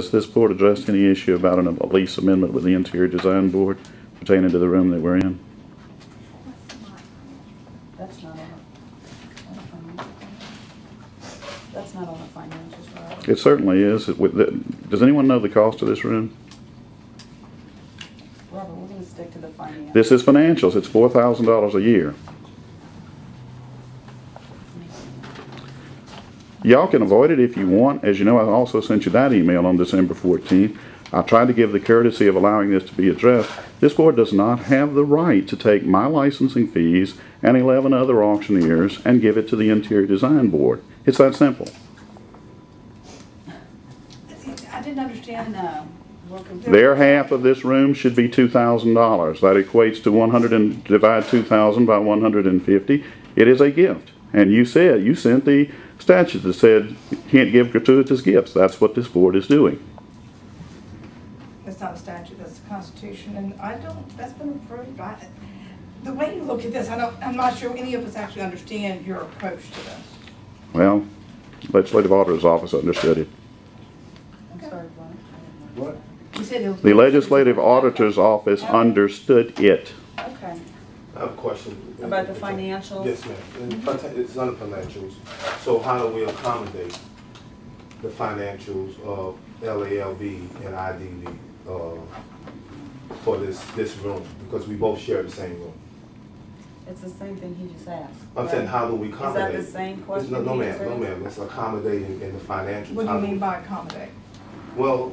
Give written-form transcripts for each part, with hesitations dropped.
Has this board addressed any issue about a lease amendment with the interior design board pertaining to the room that we're in? That's not on the financials, right? It certainly is. Does anyone know the cost of this room? Robert, we're going to stick to the financials. This is financials. It's $4,000 a year. Y'all can avoid it if you want. As you know, I also sent you that email on December 14th. I tried to give the courtesy of allowing this to be addressed. This board does not have the right to take my licensing fees and 11 other auctioneers and give it to the interior design board. It's that simple. I didn't understand. Their half of this room should be $2,000. That equates to 100 and divide 2,000 by 150. It is a gift. And you sent the statute that said you can't give gratuitous gifts. That's what this board is doing. That's not a statute, that's the Constitution, and that's been approved. The way you look at this, I'm not sure any of us actually understand your approach to this. Well, Legislative Auditor's Office understood it. I'm sorry, What? You said it was The Legislative Auditor's Office understood it. okay. I have a question. About the financials? Yes, ma'am. It's under financials. So how do we accommodate the financials of LALB and IDB for this room? Because we both share the same room. It's the same thing he just asked. I'm saying, how do we accommodate? Is that the same question? No, ma'am. It's accommodating in the financials. What do you mean by accommodate? Well,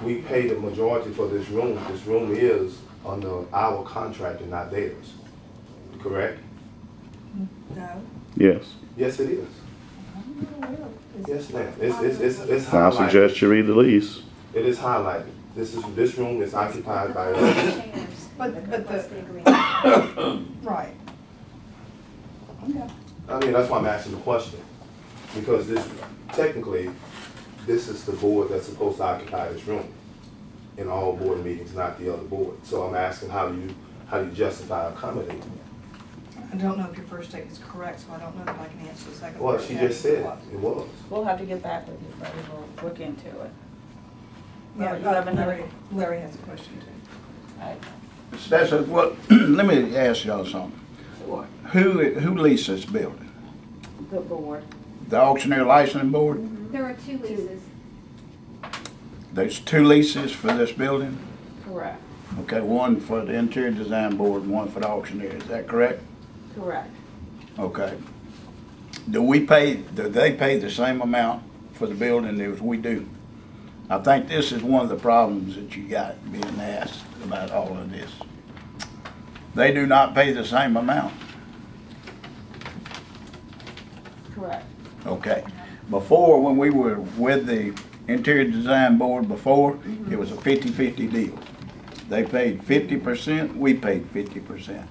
we pay the majority for this room. This room is under our contract and not theirs. Correct? No. Yes. Yes, it is. Yes, ma'am. It's I highlighted. suggest you read the lease. It is highlighted. This room is occupied by us. But the right. Okay. I mean, that's why I'm asking the question, because technically, this is the board that's supposed to occupy this room in all board meetings, not the other board. So I'm asking, how do you justify accommodating it? I don't know if your first statement's correct, so I don't know that I can answer the second. Well, part. she just said it was. We'll have to get back with you, Freddie. We'll look into it. Yeah, Robert, you have another? Larry has a question too. All right. That's well, let me ask y'all something. Sure. Who leased this building? The board. The auctioneer licensing board? There are 2 leases. There's 2 leases for this building? Correct. Okay, one for the interior design board and one for the auctioneer. Is that correct? Correct. Okay. Do they pay the same amount for the building as we do? I think this is one of the problems that you got being asked about all of this. They do not pay the same amount. Correct. Okay. Before, when we were with the interior design board before, it was a 50-50 deal. They paid 50%, we paid 50%.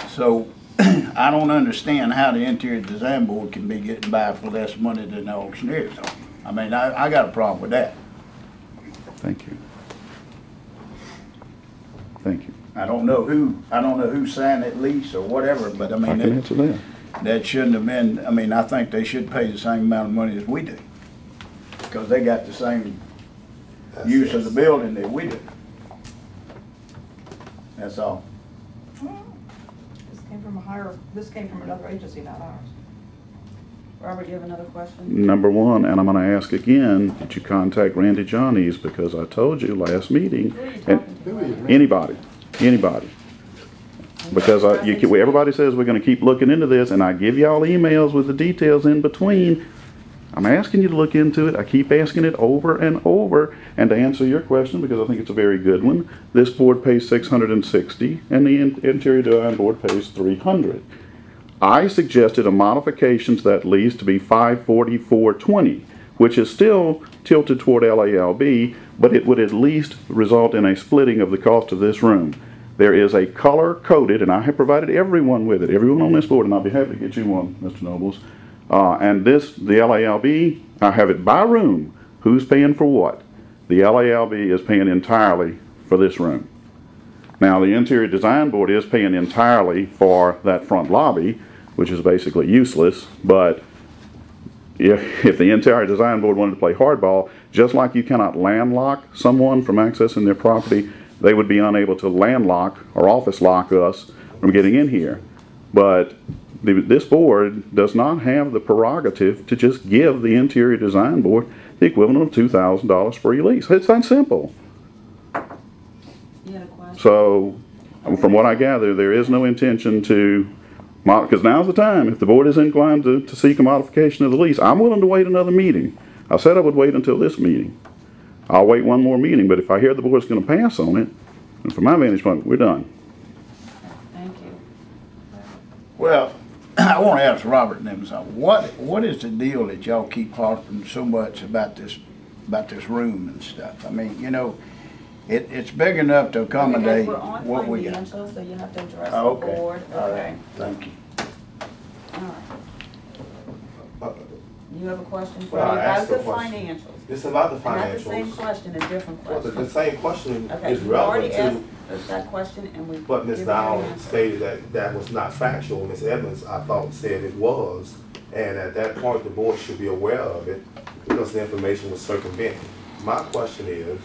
So I don't understand how the interior design board can be getting by for less money than the auctioneers are. I mean, I got a problem with that. Thank you. Thank you. I don't know who signed that lease or whatever, but I I mean, can answer that. that shouldn't have been, I mean, I think they should pay the same amount of money as we do. Because they got the same use of the building that we do. That's all. This came from another agency, not ours. Robert, you have another question? Number one, and I'm going to ask again, did you contact Randy Johnny's? Because I told you last meeting. Who are you talking to? Anybody. Because everybody says we're going to keep looking into this, and I give y'all emails with the details in between. I'm asking you to look into it. I keep asking it over and over. And to answer your question, because I think it's a very good one, this board pays $660, and the interior design board pays $300. I suggested a modification to that lease to be $544.20, which is still tilted toward LALB, but it would at least result in a splitting of the cost of this room. There is a color-coded, and I have provided everyone with it, everyone on this board, and I'll be happy to get you one, Mr. Nobles. And the LALB, I have it by room. Who's paying for what? The LALB is paying entirely for this room. Now, the interior design board is paying entirely for that front lobby, which is basically useless, but if the interior design board wanted to play hardball, Just like you cannot landlock someone from accessing their property, they would be unable to landlock or office lock us from getting in here. But this board does not have the prerogative to just give the interior design board the equivalent of $2,000 free lease. It's that simple. You had a question? So, from what I gather, there is no intention to, because now's the time. If the board is inclined to seek a modification of the lease, I'm willing to wait another meeting. I said I would wait until this meeting. I'll wait one more meeting, but if I hear the board's going to pass on it, and from my vantage point, we're done. Thank you. Well, I want to ask Robert and them something. What is the deal that y'all keep harping so much about this room and stuff? I mean, you know, it's big enough to accommodate We're on what we got. financials, so you have to address the Oh, okay. board. All Okay. right. Thank you. All right. You have a question for Well, I me about asked the the question. financials? It's about the Not the financials. same question, a different Well, question. the same question Okay, is you already relevant asked to, that question and we. but Ms. given you an Dowling answer. stated that that was not factual. Ms. Edmonds, I thought, said it was. And at that point, the board should be aware of it because the information was circumvented. My question is,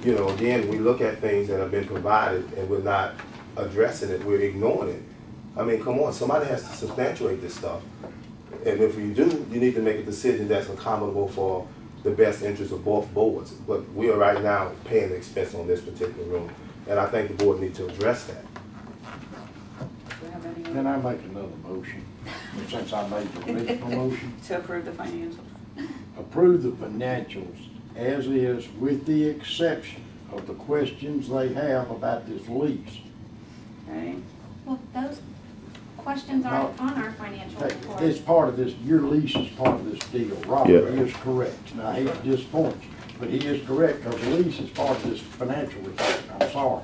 you know, again, we look at things that have been provided and we're not addressing it, we're ignoring it. I mean, come on, somebody has to substantiate this stuff. And if you do, you need to make a decision that's accommodable for the best interest of both boards. But we are right now paying the expense on this particular room. And I think the board needs to address that. Do we have any Can I make another motion, since I made the original motion? to approve the financials? Approve the financials as is with the exception of the questions they have about this lease. Okay, Well, those questions aren't on our financial Hey, report. it's part of this, your lease is part of this deal. Robert Yeah. is correct. Now, I hate to disappoint you, but he is correct, because the lease is part of this financial report. I'm sorry.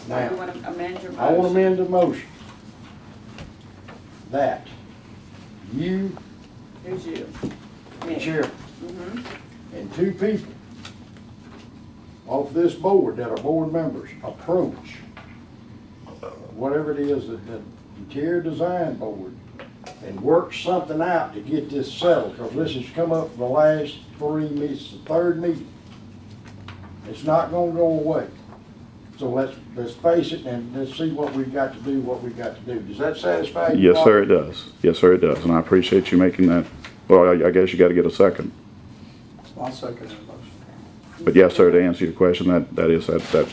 now you Now, want to amend your motion? I want to amend the motion that you, Who's you? the Me. chairman, Mhm. and two people off this board that are board members approach whatever it is that the interior design board and work something out to get this settled, because this has come up for the last 3 meetings, the third meeting. It's not gonna go away. So let's face it and let's see what we've got to do, Does that satisfy you? Yes, sir, it does. Yes, sir, it does. And I appreciate you making that. Well, I guess you got to get a second. I'll second the motion. But yes, sir, to answer your question, that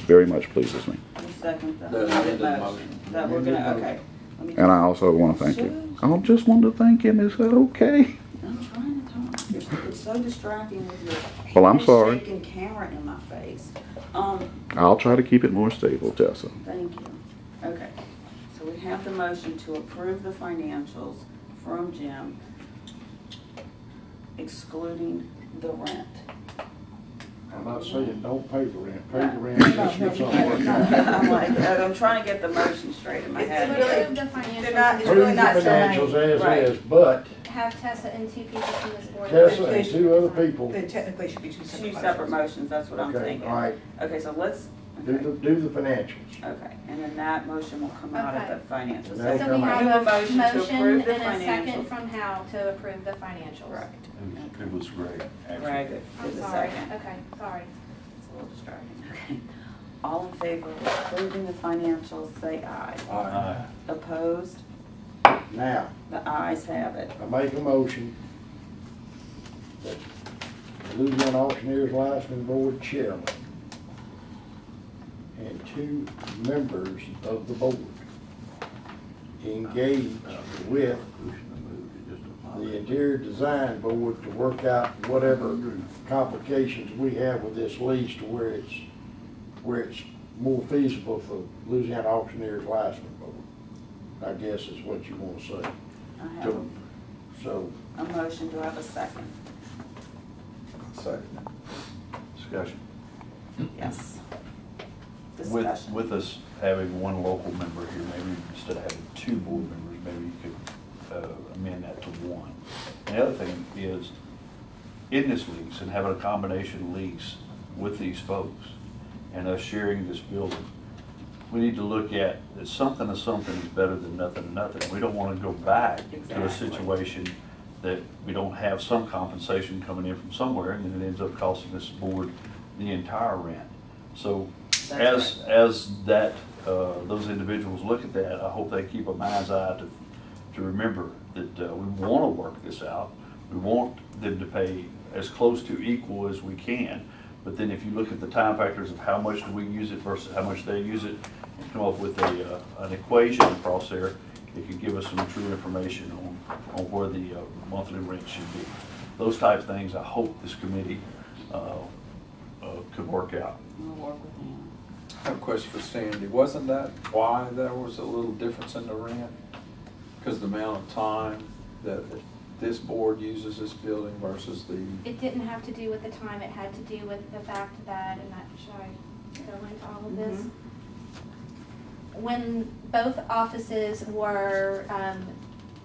very much pleases me. You second that. The amended motion. That we're gonna, okay. Let me And I just- also want to thank you. I just wanted to thank him. Is that okay? I'm trying to talk. It's so distracting with your. Well, I'm sorry. Shaking camera in my face. I'll try to keep it more stable, Tessa. Thank you. Okay, so we have the motion to approve the financials from Jim, excluding the rent. I'm not saying don't pay the rent, pay the No. rent, just get something worked out. I'm like, I'm trying to get the motion straight in my It's head. really- Approve the They're not- financials, it's really not Approve the financials germane. Right. as is, but have Tessa and two people from this board. Tessa and two other people, They technically should be two separate Two motions. separate motions, that's what I'm okay, thinking. all right, Okay, so let's, do okay, the financials. okay, and then that motion will come out of Okay. the financials. And So that'll we come out. have a Motion to motion approve the and a second financials. from Hal to approve the financials. Correct. It was great, actually. Greg I'm did the sorry, second. okay, sorry. It's a little distracting. Okay. All in favor of approving the financials, say aye. Aye. Opposed? Now, The ayes have it. I make a motion that the Louisiana Auctioneers Licensing Board Chairman and two members of the board engage with the Interior Design Board to work out whatever complications we have with this lease to where it's more feasible for Louisiana Auctioneers Licensing Board, I guess is what you want to say. I have So, a motion, do I have a second? Second. Discussion. Yes. With, Discussion. with us having one local member here, maybe instead of having two board members, maybe you could amend that to one. And the other thing is, in this lease, and having a combination lease with these folks, and us sharing this building, we need to look at that something is better than nothing. We don't want to go back to a Exactly. situation that we don't have some compensation coming in from somewhere, and then it ends up costing this board the entire rent. So That's as that, those individuals look at that, I hope they keep a mind's eye to remember that we want to work this out. We want them to pay as close to equal as we can. But then if you look at the time factors of how much do we use it versus how much they use it, and come up with an equation across there, it could give us some true information on where the monthly rent should be. Those type of things I hope this committee could work out. We'll work with them. I have a question for Sandy. Wasn't that why there was a little difference in the rent? Because the amount of time that this board uses this building versus the... It didn't have to do with the time, it had to do with the fact that, and that, should I go into all of this? When both offices were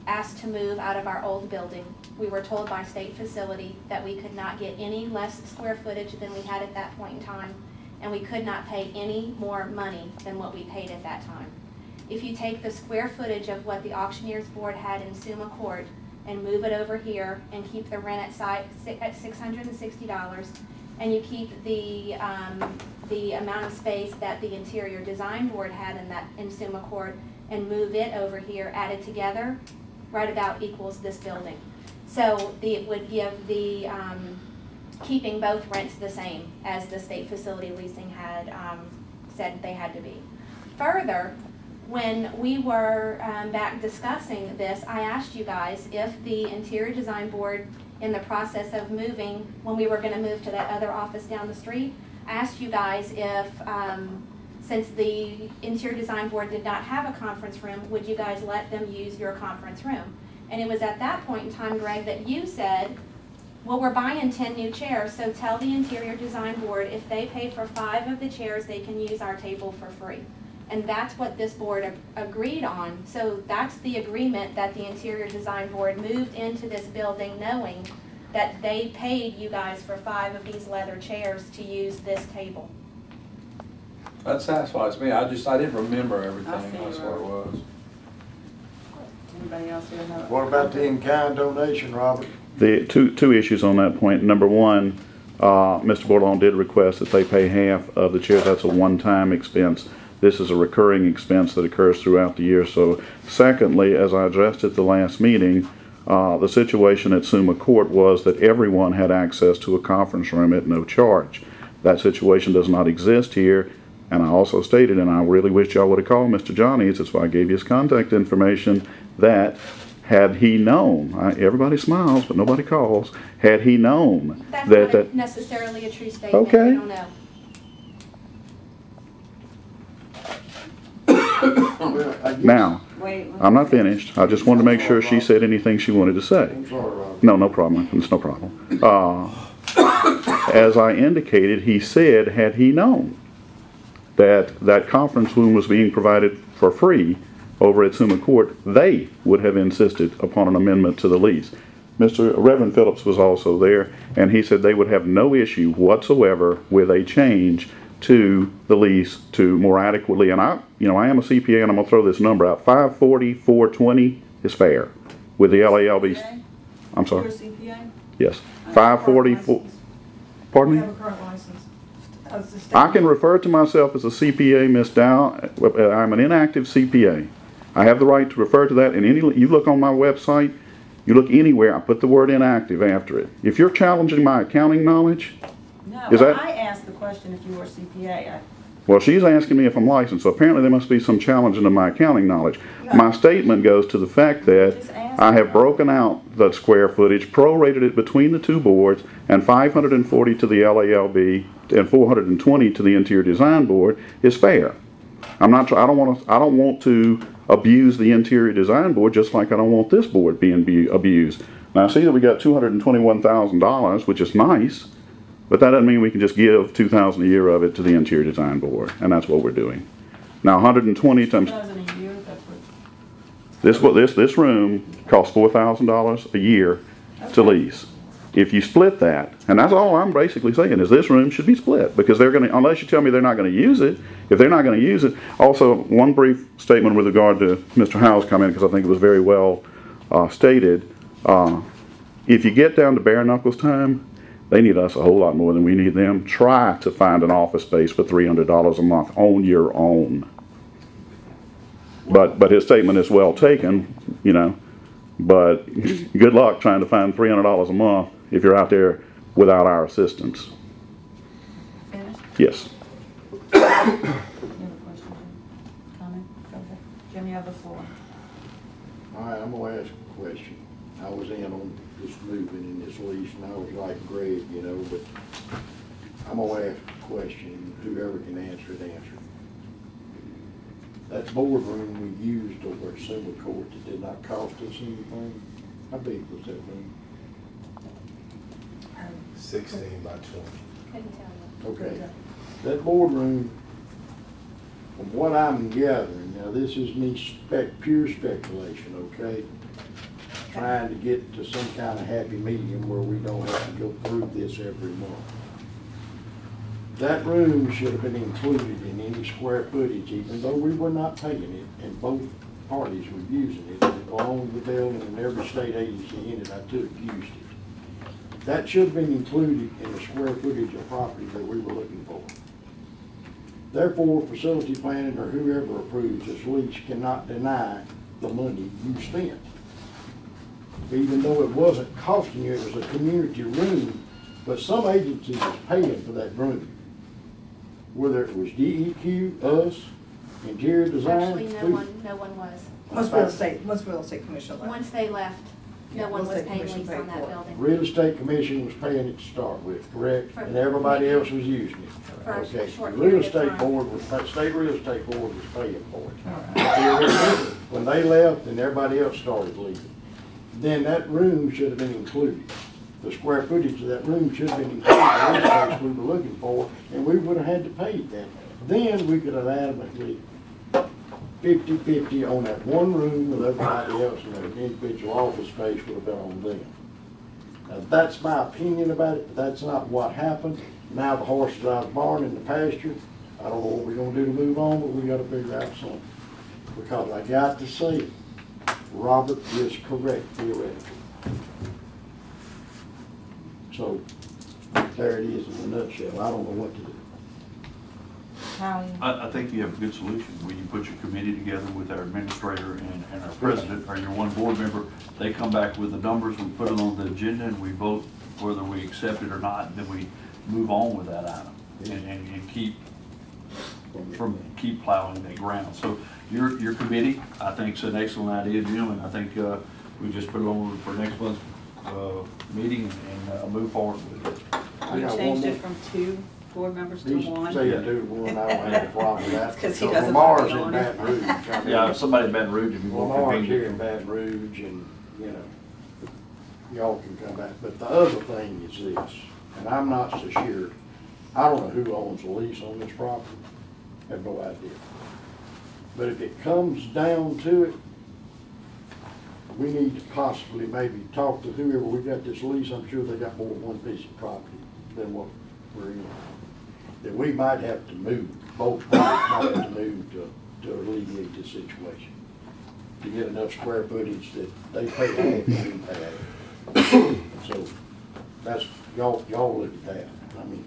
asked to move out of our old building, we were told by state facility that we could not get any less square footage than we had at that point in time, and we could not pay any more money than what we paid at that time. If you take the square footage of what the auctioneers board had in Summa Court and move it over here and keep the rent at $660, and you keep the amount of space that the interior design board had in Summa Court and move it over here, added together, right about equals this building. So it would give the keeping both rents the same as the state facility leasing had said they had to be. Further, when we were back discussing this, I asked you guys if the interior design board, in the process of moving, when we were going to move to that other office down the street, I asked you guys if, since the interior design board did not have a conference room, would you guys let them use your conference room? And it was at that point in time, Greg, that you said, well, we're buying 10 new chairs, so tell the interior design board if they pay for 5 of the chairs, they can use our table for free. And that's what this board agreed on. So that's the agreement that the interior design board moved into this building knowing that they paid you guys for 5 of these leather chairs to use this table. That satisfies me. I didn't remember everything. I see, That's what it was. Anybody else here have? What about the in-kind donation, Robert? The two issues on that point. Number one, Mr. Bordelon did request that they pay half of the chairs. That's a one-time expense. This is a recurring expense that occurs throughout the year. So, secondly, as I addressed at the last meeting, the situation at Summa Court was that everyone had access to a conference room at no charge. That situation does not exist here. And I also stated, and I really wish y'all would have called Mr. Johnny's, that's why I gave you his contact information, that had he known, everybody smiles, but nobody calls, had he known That's that... not necessarily a true statement. Okay. We don't know. Well, I guess- Now, Wait. I'm not finished. I just wanted to make sure she said anything she wanted to say. I'm sorry, Robert. No problem. It's no problem. As I indicated, he said, had he known that that conference room was being provided for free over at Summa Court, they would have insisted upon an amendment to the lease. Mr. Reverend Phillips was also there, and he said they would have no issue whatsoever with a change to the lease to more adequately, and I am a CPA, and I'm going to throw this number out. 540, 420 is fair with the LALB. CPA? I'm sorry. You're a CPA? Yes. 540, pardon We me? have a current license. As the state- I can refer to myself as a CPA, Ms. Dow. I'm an inactive CPA. I have the right to refer to that, and you look on my website, you look anywhere, I put the word inactive after it. If you're challenging my accounting knowledge, No, Is that- I asked the question if you were a CPA. well, she's asking me if I'm licensed, so apparently there must be some challenging of my accounting knowledge. My statement goes to the fact that Just ask I have her. broken out the square footage, prorated it between the two boards, and 540 to the LALB and 420 to the Interior Design Board is fair. I don't want to abuse the Interior Design Board, just like I don't want this board being abused. Now I see that we got $221,000, which is nice, but that doesn't mean we can just give $2,000 a year of it to the Interior Design Board, and that's what we're doing. Now 120 times 2,000 a year, that's what. this room costs $4,000 a year to lease. If you split that, and that's all I'm basically saying, is this room should be split, because they're going to, unless you tell me they're not going to use it, if they're not going to use it. Also, one brief statement with regard to Mr. Howe's comment, because I think it was very well stated. if you get down to bare knuckles time, they need us a whole lot more than we need them. Try to find an office space for $300 a month on your own. But his statement is well taken, you know, but good luck trying to find $300 a month if you're out there without our assistance. Finished? Yes. You have a question, Jim? Comment? Go ahead. Jim, you have the floor. All right, I'm gonna ask a question. I was in on this moving in this lease, and I was like Greg, you know, but I'm gonna ask a question, whoever can answer it, answer it. That boardroom we used over at Assembly Court that did not cost us anything, how big was that room? 16 by 20. Couldn't tell you. Okay, that boardroom, from what I'm gathering, now this is me pure speculation, okay? Trying to get to some kind of happy medium where we don't have to go through this every month. That room should have been included in any square footage, even though we were not paying it, and both parties were using it. It belonged to the building, and every state agency in it I took used it. That should have been included in the square footage of property that we were looking for. Therefore, facility planning or whoever approves this lease cannot deny the money you spent. Even though it wasn't costing you, it was a community room, but some agency was paying for that room. Whether it was DEQ, us, interior design. Actually, no one was. Most real estate commission left. Once they left, no one was Real estate paying commission lease paid on that for it. building. Real estate commission was paying it to start with, correct? For- And everybody else was using it. For a Okay, short the real period of estate time. board was, state real estate board was paying for it. When they left, then everybody else started leaving. Then that room should have been included. The square footage of that room should have been included in the space we were looking for, and we would have had to pay that. Then we could have adamantly 50-50 on that one room with everybody else, and the individual office space would have been on them. Now, that's my opinion about it, but that's not what happened. Now the horse is out of the barn in the pasture. I don't know what we're gonna do to move on, but we gotta figure out something. Because I got to say it, Robert is correct theoretically. So, there it is in a nutshell. I don't know what to do. Howie? I think you have a good solution, where you put your committee together with our administrator and our president, or your one board member. They come back with the numbers, we put it on the agenda, and we vote whether we accept it or not, and then we move on with that item, and keep plowing that ground. So your committee, I think, is an excellent idea, Jim, and I think we just put it on for next month's meeting and move forward with it. We got one changed more. it from 2 board members to He's 1. saying do one, I don't have a problem with that. 'Cause he So doesn't Lamar's vote in on it. Baton Rouge. I mean, Yeah, if somebody in Baton Rouge, it'd be more Lamar's here convenient. in Baton Rouge, and, you know, y'all can come back. But the other thing is this, and I'm not so sure, I don't know who owns the lease on this property. I have no idea. But if it comes down to it, we need to possibly maybe talk to whoever we got this lease. I'm sure they got more than one piece of property than what we're in. That we might have to move, both parties might have to move to alleviate this situation. To get enough square footage that they pay half and we pay half. So that's, y'all look at that. I mean,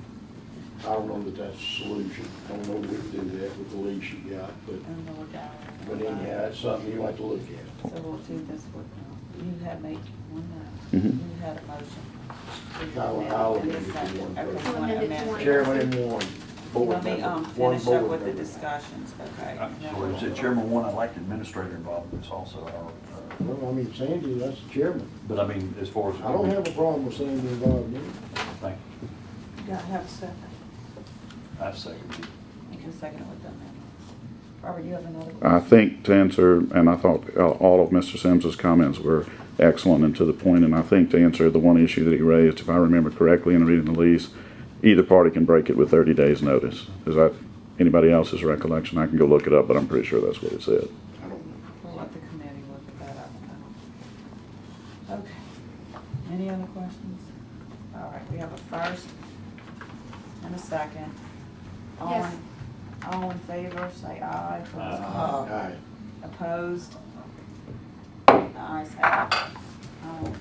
I don't know that that's a solution. I don't know if we can do that with the lease you got, but anyhow, that's something you like to look at. So we'll do this with, you had made one, Mhm. you had a motion. I'll And leave a it second. to one Okay, person. you want to amend it? Chairman and one board Let me member. One finish up board with the member. discussions, okay? So is it Chairman one, I'd like the administrator involved in this also, Well, I mean, Sandy, that's the chairman. but I mean, as far as. I don't have a problem with Sandy involved in it. Thank you. You gotta have a second. I second you. You can second it with them. Robert, you have another I question? think to answer, and I thought all of Mr. Sims's comments were excellent and to the point, and I think to answer the one issue that he raised, if I remember correctly in reading the lease, either party can break it with 30 days notice. Is that anybody else's recollection? I can go look it up, but I'm pretty sure that's what it said. I don't know. We'll let the committee look at that up. Okay. Any other questions? All right, we have a first and a second. Yes. All in favor, say aye. Aye. Opposed? The ayes have it.